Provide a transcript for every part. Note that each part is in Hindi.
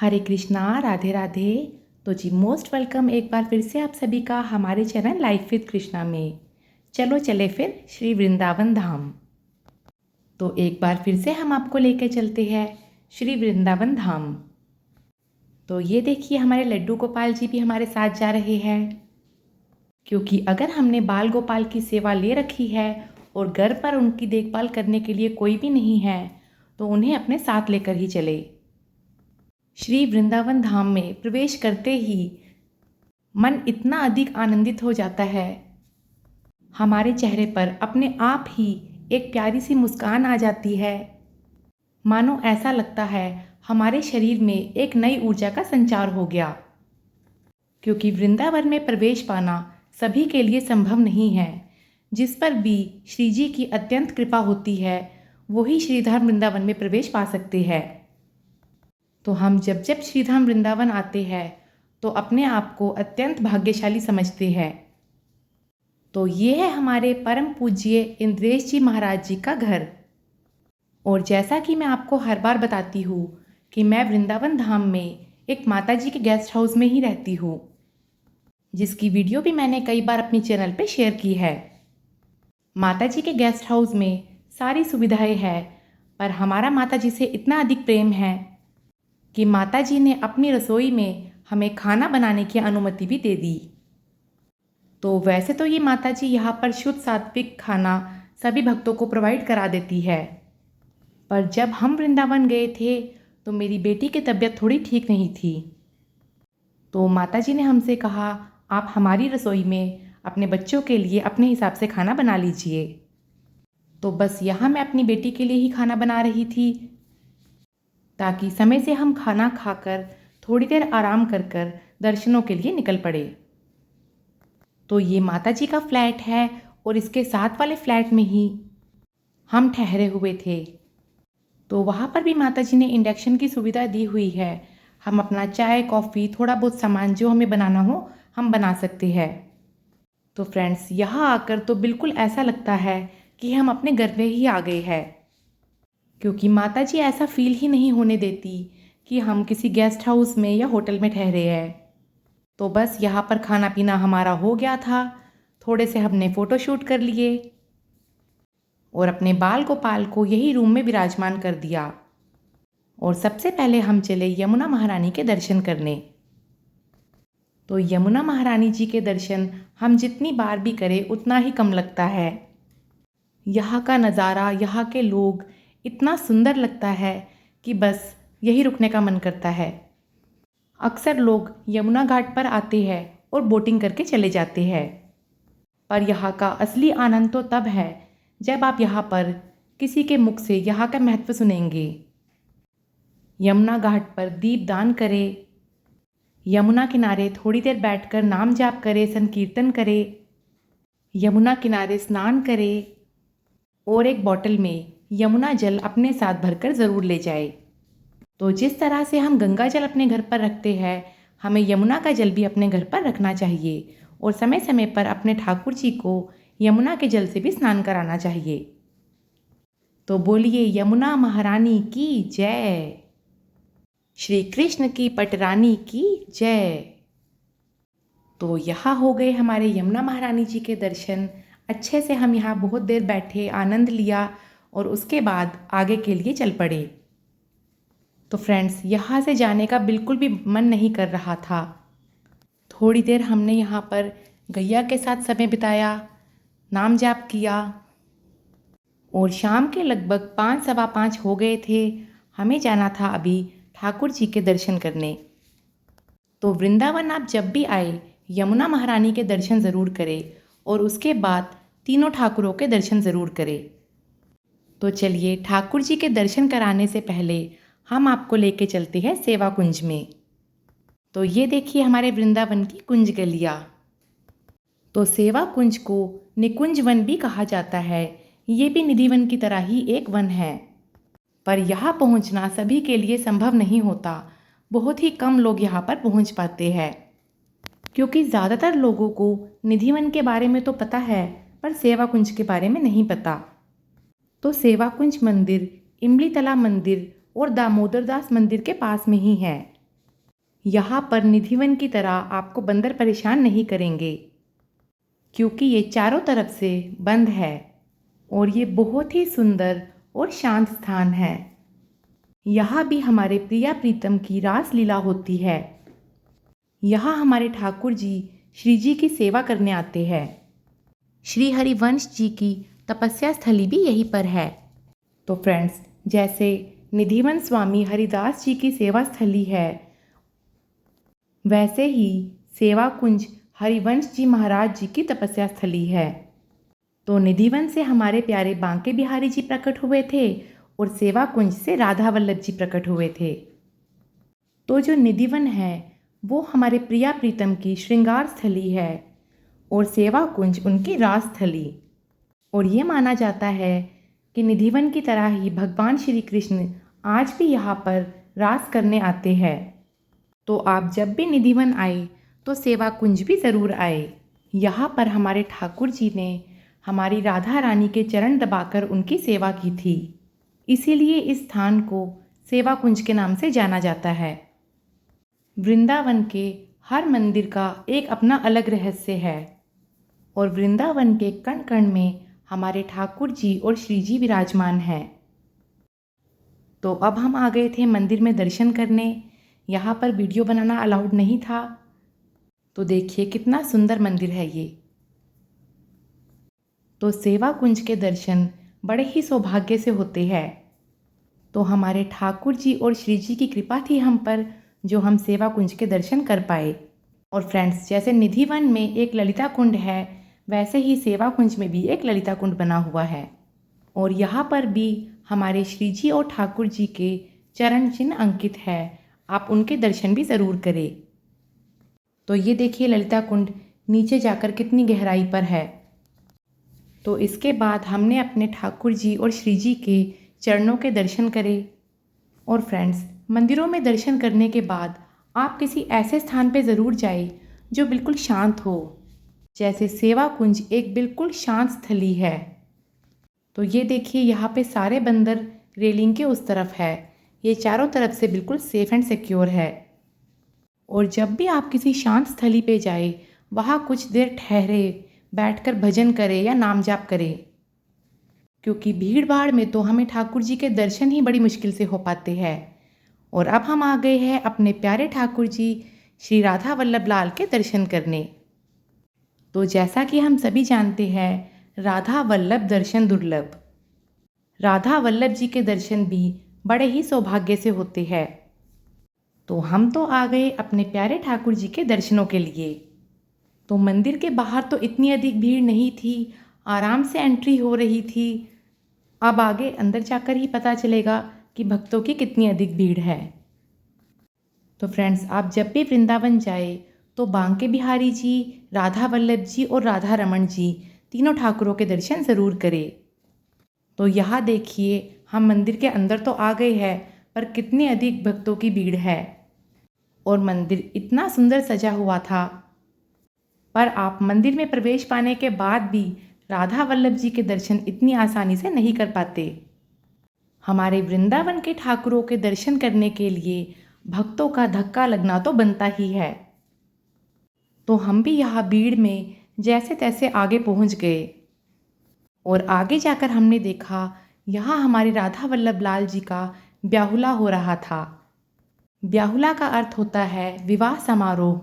हरे कृष्णा, राधे राधे। तो जी मोस्ट वेलकम एक बार फिर से आप सभी का हमारे चैनल लाइफ विद कृष्णा में। चलो चले फिर श्री वृंदावन धाम। तो एक बार फिर से हम आपको लेकर चलते हैं श्री वृंदावन धाम। तो ये देखिए हमारे लड्डू गोपाल जी भी हमारे साथ जा रहे हैं, क्योंकि अगर हमने बाल गोपाल की सेवा ले रखी है और घर पर उनकी देखभाल करने के लिए कोई भी नहीं है तो उन्हें अपने साथ लेकर ही चले। श्री वृंदावन धाम में प्रवेश करते ही मन इतना अधिक आनंदित हो जाता है, हमारे चेहरे पर अपने आप ही एक प्यारी सी मुस्कान आ जाती है। मानो ऐसा लगता है हमारे शरीर में एक नई ऊर्जा का संचार हो गया, क्योंकि वृंदावन में प्रवेश पाना सभी के लिए संभव नहीं है। जिस पर भी श्री जी की अत्यंत कृपा होती है वही श्रीधाम वृंदावन में प्रवेश पा सकते हैं। तो हम जब जब श्रीधाम वृंदावन आते हैं तो अपने आप को अत्यंत भाग्यशाली समझते हैं। तो ये है हमारे परम पूज्य इंद्रेश जी महाराज जी का घर। और जैसा कि मैं आपको हर बार बताती हूँ कि मैं वृंदावन धाम में एक माता जी के गेस्ट हाउस में ही रहती हूँ, जिसकी वीडियो भी मैंने कई बार अपने चैनल पे शेयर की है। माता जी के गेस्ट हाउस में सारी सुविधाएं हैं, पर हमारा माता जी से इतना अधिक प्रेम है कि माता जी ने अपनी रसोई में हमें खाना बनाने की अनुमति भी दे दी। तो वैसे तो ये माता जी यहाँ पर शुद्ध सात्विक खाना सभी भक्तों को प्रोवाइड करा देती है, पर जब हम वृंदावन गए थे तो मेरी बेटी की तबीयत थोड़ी ठीक नहीं थी। तो माता जी ने हमसे कहा आप हमारी रसोई में अपने बच्चों के लिए अपने हिसाब से खाना बना लीजिए। तो बस यहाँ मैं अपनी बेटी के लिए ही खाना बना रही थी, ताकि समय से हम खाना खाकर थोड़ी देर आराम कर दर्शनों के लिए निकल पड़े। तो ये माता जी का फ्लैट है और इसके साथ वाले फ्लैट में ही हम ठहरे हुए थे। तो वहाँ पर भी माता जी ने इंडक्शन की सुविधा दी हुई है। हम अपना चाय कॉफ़ी थोड़ा बहुत सामान जो हमें बनाना हो हम बना सकते हैं। तो फ्रेंड्स यहाँ आकर तो बिल्कुल ऐसा लगता है कि हम अपने घर में ही आ गए हैं, क्योंकि माता जी ऐसा फील ही नहीं होने देती कि हम किसी गेस्ट हाउस में या होटल में ठहरे हैं। तो बस यहाँ पर खाना पीना हमारा हो गया था, थोड़े से हमने फ़ोटो शूट कर लिए और अपने बाल गोपाल को यही रूम में विराजमान कर दिया। और सबसे पहले हम चले यमुना महारानी के दर्शन करने। तो यमुना महारानी जी के दर्शन हम जितनी बार भी करें उतना ही कम लगता है। यहाँ का नज़ारा, यहाँ के लोग इतना सुंदर लगता है कि बस यही रुकने का मन करता है। अक्सर लोग यमुना घाट पर आते हैं और बोटिंग करके चले जाते हैं, पर यहाँ का असली आनंद तो तब है जब आप यहाँ पर किसी के मुख से यहाँ का महत्व सुनेंगे। यमुना घाट पर दीप दान करें, यमुना किनारे थोड़ी देर बैठकर नाम जाप करें, संकीर्तन करें, यमुना किनारे स्नान करें और एक बॉटल में यमुना जल अपने साथ भरकर ज़रूर ले जाए। तो जिस तरह से हम गंगा जल अपने घर पर रखते हैं, हमें यमुना का जल भी अपने घर पर रखना चाहिए और समय समय पर अपने ठाकुर जी को यमुना के जल से भी स्नान कराना चाहिए। तो बोलिए यमुना महारानी की जय, श्री कृष्ण की पटरानी की जय। तो यहाँ हो गए हमारे यमुना महारानी जी के दर्शन। अच्छे से हम यहाँ बहुत देर बैठे, आनंद लिया और उसके बाद आगे के लिए चल पड़े। तो फ्रेंड्स यहाँ से जाने का बिल्कुल भी मन नहीं कर रहा था। थोड़ी देर हमने यहाँ पर गैया के साथ समय बिताया, नाम जाप किया और शाम के लगभग 5 सवा 5 हो गए थे। हमें जाना था अभी ठाकुर जी के दर्शन करने। तो वृंदावन आप जब भी आए यमुना महारानी के दर्शन ज़रूर करें और उसके बाद तीनों ठाकुरों के दर्शन ज़रूर करें। तो चलिए ठाकुर जी के दर्शन कराने से पहले हम आपको लेके चलते हैं सेवा कुंज में। तो ये देखिए हमारे वृंदावन की कुंज गलियाँ। तो सेवा कुंज को निकुंज वन भी कहा जाता है। ये भी निधि वन की तरह ही एक वन है, पर यहाँ पहुँचना सभी के लिए संभव नहीं होता। बहुत ही कम लोग यहाँ पर पहुँच पाते हैं, क्योंकि ज़्यादातर लोगों को निधि वन के बारे में तो पता है पर सेवा कुंज के बारे में नहीं पता। तो सेवा कुंज मंदिर इमली तला मंदिर और दामोदर दास मंदिर के पास में ही है। यहाँ पर निधिवन की तरह आपको बंदर परेशान नहीं करेंगे, क्योंकि ये चारों तरफ से बंद है और ये बहुत ही सुंदर और शांत स्थान है। यहाँ भी हमारे प्रिया प्रीतम की रास लीला होती है। यहाँ हमारे ठाकुर जी श्री जी की सेवा करने आते हैं। श्री हरिवंश जी की तपस्या स्थली भी यहीं पर है। तो फ्रेंड्स, जैसे निधिवन स्वामी हरिदास जी की सेवा स्थली है, वैसे ही सेवा कुंज हरिवंश जी महाराज जी की तपस्या स्थली है। तो निधिवन से हमारे प्यारे बांके बिहारी जी प्रकट हुए थे और सेवा कुंज से राधा वल्लभ जी प्रकट हुए थे। तो जो निधिवन है वो हमारे प्रिया प्रीतम की श्रृंगार स्थली है और सेवा कुंज उनकी रास स्थली। और ये माना जाता है कि निधिवन की तरह ही भगवान श्री कृष्ण आज भी यहाँ पर रास करने आते हैं। तो आप जब भी निधिवन आए तो सेवा कुंज भी ज़रूर आए। यहाँ पर हमारे ठाकुर जी ने हमारी राधा रानी के चरण दबाकर उनकी सेवा की थी, इसीलिए इस स्थान को सेवा कुंज के नाम से जाना जाता है। वृंदावन के हर मंदिर का एक अपना अलग रहस्य है और वृंदावन के कण कण में हमारे ठाकुर जी और श्री जी विराजमान हैं। तो अब हम आ गए थे मंदिर में दर्शन करने। यहाँ पर वीडियो बनाना अलाउड नहीं था। तो देखिए कितना सुंदर मंदिर है ये। तो सेवा कुंज के दर्शन बड़े ही सौभाग्य से होते हैं। तो हमारे ठाकुर जी और श्री जी की कृपा थी हम पर, जो हम सेवा कुंज के दर्शन कर पाए। और फ्रेंड्स, जैसे निधिवन में एक ललिता कुंड है, वैसे ही सेवा कुंज में भी एक ललिता कुंड बना हुआ है और यहाँ पर भी हमारे श्री जी और ठाकुर जी के चरण चिन्ह अंकित है। आप उनके दर्शन भी ज़रूर करें। तो ये देखिए ललिता कुंड नीचे जाकर कितनी गहराई पर है। तो इसके बाद हमने अपने ठाकुर जी और श्री जी के चरणों के दर्शन करे। और फ्रेंड्स, मंदिरों में दर्शन करने के बाद आप किसी ऐसे स्थान पे ज़रूर जाए जो बिल्कुल शांत हो। जैसे सेवा कुंज एक बिल्कुल शांत स्थली है। तो ये देखिए यहाँ पे सारे बंदर रेलिंग के उस तरफ है। ये चारों तरफ से बिल्कुल सेफ एंड सिक्योर है। और जब भी आप किसी शांत स्थली पे जाए, वहाँ कुछ देर ठहरे, बैठकर भजन करें या नाम जाप करें, क्योंकि भीड़ भाड़ में तो हमें ठाकुर जी के दर्शन ही बड़ी मुश्किल से हो पाते हैं। और अब हम आ गए हैं अपने प्यारे ठाकुर जी श्री राधा वल्लभ लाल के दर्शन करने। तो जैसा कि हम सभी जानते हैं, राधा वल्लभ दर्शन दुर्लभ। राधा वल्लभ जी के दर्शन भी बड़े ही सौभाग्य से होते हैं। तो हम तो आ गए अपने प्यारे ठाकुर जी के दर्शनों के लिए। तो मंदिर के बाहर तो इतनी अधिक भीड़ नहीं थी, आराम से एंट्री हो रही थी। अब आगे अंदर जाकर ही पता चलेगा कि भक्तों की कितनी अधिक भीड़ है। तो फ्रेंड्स, आप जब भी वृंदावन जाए तो बांके बिहारी जी, राधा वल्लभ जी और राधा रमन जी तीनों ठाकुरों के दर्शन ज़रूर करें। तो यहाँ देखिए, हम मंदिर के अंदर तो आ गए हैं, पर कितनी अधिक भक्तों की भीड़ है और मंदिर इतना सुंदर सजा हुआ था। पर आप मंदिर में प्रवेश पाने के बाद भी राधा वल्लभ जी के दर्शन इतनी आसानी से नहीं कर पाते। हमारे वृंदावन के ठाकुरों के दर्शन करने के लिए भक्तों का धक्का लगना तो बनता ही है। तो हम भी यहाँ भीड़ में जैसे तैसे आगे पहुँच गए और आगे जाकर हमने देखा यहाँ हमारे राधा वल्लभ लाल जी का ब्याहुला हो रहा था। ब्याहुला का अर्थ होता है विवाह समारोह।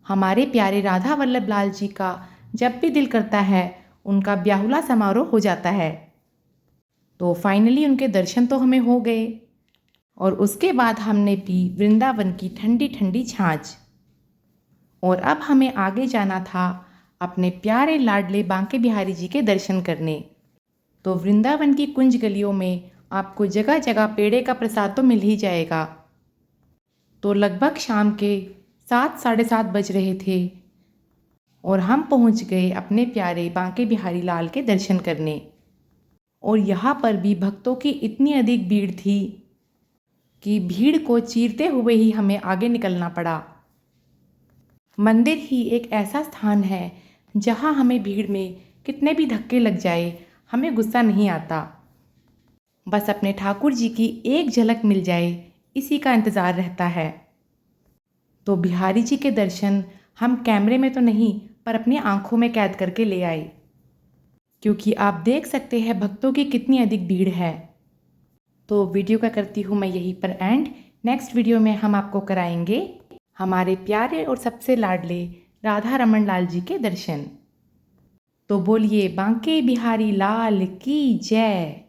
हमारे प्यारे राधा वल्लभ लाल जी का जब भी दिल करता है उनका ब्याहुला समारोह हो जाता है। तो फाइनली उनके दर्शन तो हमें हो गए और उसके बाद हमने पी वृंदावन की ठंडी ठंडी छाछ। और अब हमें आगे जाना था अपने प्यारे लाडले बांके बिहारी जी के दर्शन करने। तो वृंदावन की कुंज गलियों में आपको जगह जगह पेड़े का प्रसाद तो मिल ही जाएगा। तो लगभग शाम के 7 साढ़े 7 बज रहे थे और हम पहुंच गए अपने प्यारे बांके बिहारी लाल के दर्शन करने। और यहाँ पर भी भक्तों की इतनी अधिक भीड़ थी कि भीड़ को चीरते हुए ही हमें आगे निकलना पड़ा। मंदिर ही एक ऐसा स्थान है जहाँ हमें भीड़ में कितने भी धक्के लग जाए, हमें गुस्सा नहीं आता। बस अपने ठाकुर जी की एक झलक मिल जाए, इसी का इंतज़ार रहता है। तो बिहारी जी के दर्शन हम कैमरे में तो नहीं पर अपनी आंखों में कैद करके ले आए, क्योंकि आप देख सकते हैं भक्तों की कितनी अधिक भीड़ है। तो वीडियो का करती हूँ मैं यहीं पर एंड। नेक्स्ट वीडियो में हम आपको कराएंगे हमारे प्यारे और सबसे लाडले राधा रमन लाल जी के दर्शन। तो बोलिए बांके बिहारी लाल की जय।